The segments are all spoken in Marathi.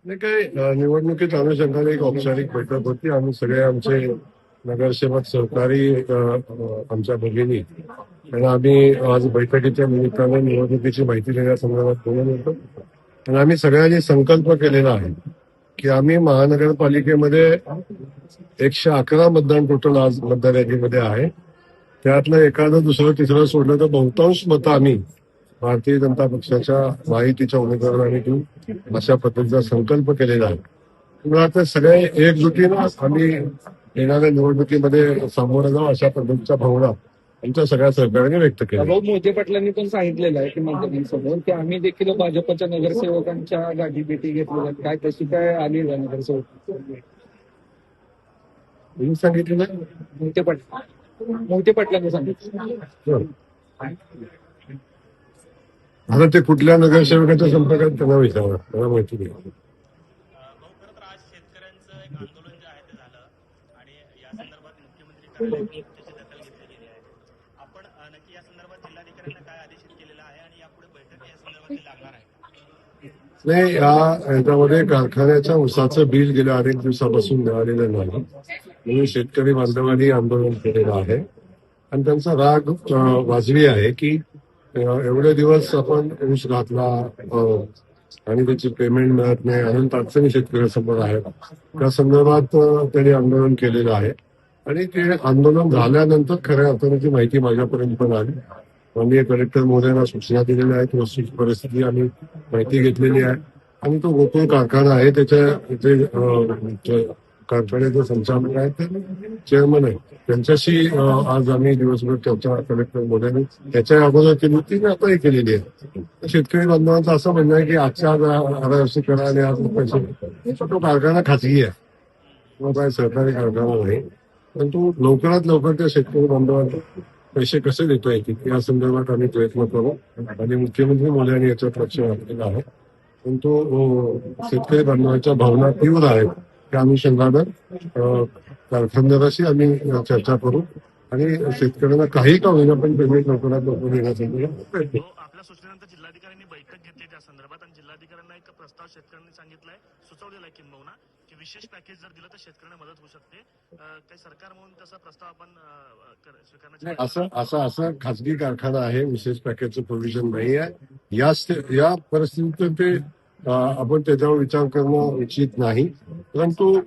नाही काय निवडणुकीत अनुषंगाने एक औपचारिक बैठक होती. आम्ही सगळे आमचे नगरसेवक सहकारी आमच्या भगिनी त्यांना आम्ही आज बैठकीच्या निमित्तानं निवडणुकीची माहिती देण्यासंदर्भात बोलून होतो. आणि आम्ही सगळ्यांनी संकल्प केलेला आहे की आम्ही महानगरपालिकेमध्ये 111 मतदान टोटल आज मतदार यादीमध्ये आहे. त्यातलं एखादं दुसरं तिसरं सोडलं तर बहुतांश मतं आम्ही भारतीय जनता पक्षाच्या माहितीच्या उमेदवारांना आम्ही देऊ अशा पद्धतीचा संकल्प केलेला आहे. मला वाटतं सगळे एकजुटीनं आम्ही येणाऱ्या निवडणुकीमध्ये सामोरं जाऊ अशा पद्धतीच्या भावना आमच्या सगळ्या सहकार्याने व्यक्त केल्या. भाऊ मोहिते पाटलांनी पण सांगितलेलं आहे की माध्यमांसमोर की आम्ही देखील भाजपच्या नगरसेवकांच्या गाठी भेटी घेतलेल्या. काय तशी काय आली नगरसेवक तुम्ही सांगितलं मोहिते पाटलांनी सांगितलं. आता ते कुठल्या नगरसेवकाच्या संपर्कात त्यांना विचारा, मला माहिती नाही. आंदोलन जे आहे ते झालं आणि या संदर्भात मुख्यमंत्री दखल घेतली गेली आहे. आपण नक्की या संदर्भात जिल्हाधिकाऱ्यांना काय आदेशित केलेलं आहे आणि यापुढे बैठक या संदर्भात लागणार आहे? नाही, याच्यामध्ये कारखान्याच्या ऊसाचं बिल गेल्या अनेक दिवसापासून मिळालेलं नाही म्हणून शेतकरी बांधवांनी आंदोलन केलेलं आहे. आणि त्यांचा राग वाजवी आहे की एवढे दिवस आपण ऊस घातला आणि त्याची पेमेंट मिळत नाही, अनंत अडचणी शेतकऱ्यासमोर आहेत. त्या संदर्भात त्यांनी आंदोलन केलेलं आहे. आणि ते आंदोलन झाल्यानंतर खऱ्या अर्थाने ती माहिती माझ्यापर्यंत पण आली. माननीय कलेक्टर महोदयांना सूचना दिलेल्या आहेत. वस्तुस्थिती परिस्थिती आम्ही माहिती घेतलेली आहे. आणि तो गोकुळ कारखाना आहे त्याच्या जे कारखान्याचे संचालक आहेत ते चेअरमन आहेत त्यांच्याशी आज आम्ही दिवसभर चर्चा कलेक्टर महोदयांनी त्याच्या अगोदर केली होती आणि आताही केलेली आहे. शेतकरी बांधवांचं असं म्हणणं आहे की आजच्या आरक्षी करा आणि आज पैसे तो कारखाना खाजगी आहे किंवा काय सरकारी कारखाना नाही. परंतु लवकरात लवकर त्या शेतकरी बांधवांना पैसे कसे देता येतील या संदर्भात आम्ही प्रयत्न करू आणि मुख्यमंत्री महोदयांनी याच्यात लक्ष घातलेलं आहे. परंतु शेतकरी बांधवांच्या भावना तीव्र आहेत. त्या अनुषंगानं कारखानदाराशी आम्ही चर्चा करू आणि शेतकऱ्यांना काही का होईना पण पेमेंट लवकरात लवकर देण्यासाठी प्रयत्न. आपल्या सूचनेनंतर जिल्हाधिकाऱ्यांनी बैठक घेतली त्या संदर्भात आणि जिल्हाधिकाऱ्यांना एक प्रस्ताव शेतकऱ्यांनी सांगितलाय, सुचवलेला आहे किंबहुना की विशेष पॅकेज जर दिलं तर शेतकऱ्यांना मदत होऊ शकते. काही सरकार म्हणून तसा प्रस्ताव आपण स्वीकारण्याचा असं खासगी कारखाना आहे, विशेष पॅकेजचं प्रोव्हिजन नाही आहे. या परिस्थितीत ते आपण त्याच्यावर विचार करणं उचित नाही. परंतु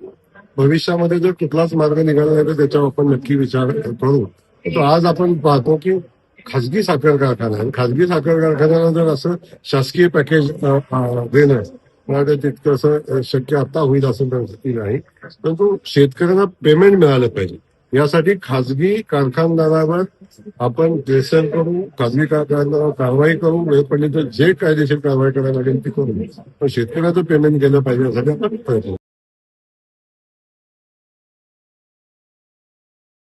भविष्यामध्ये जर कुठलाच मार्ग निघाला नाही तर त्याच्यावर आपण नक्की विचार करू. तर आज आपण पाहतो की खासगी साखर कारखाना आहे. खासगी साखर कारखान्याला जर असं शासकीय पॅकेज देणं मला तितकं असं शक्य आता होईल असं परिस्थिती नाही. परंतु शेतकऱ्यांना पेमेंट मिळालं पाहिजे यासाठी खासगी कारखानदारावर आपण प्रेशर करू, खासगी कारखानदारावर कारवाई करू, वेळ पडली तर जे कायदेशीर कारवाई करायला लागेल ती करू. पण शेतकऱ्याचं पेमेंट केलं पाहिजे यासाठी आपण प्रयत्न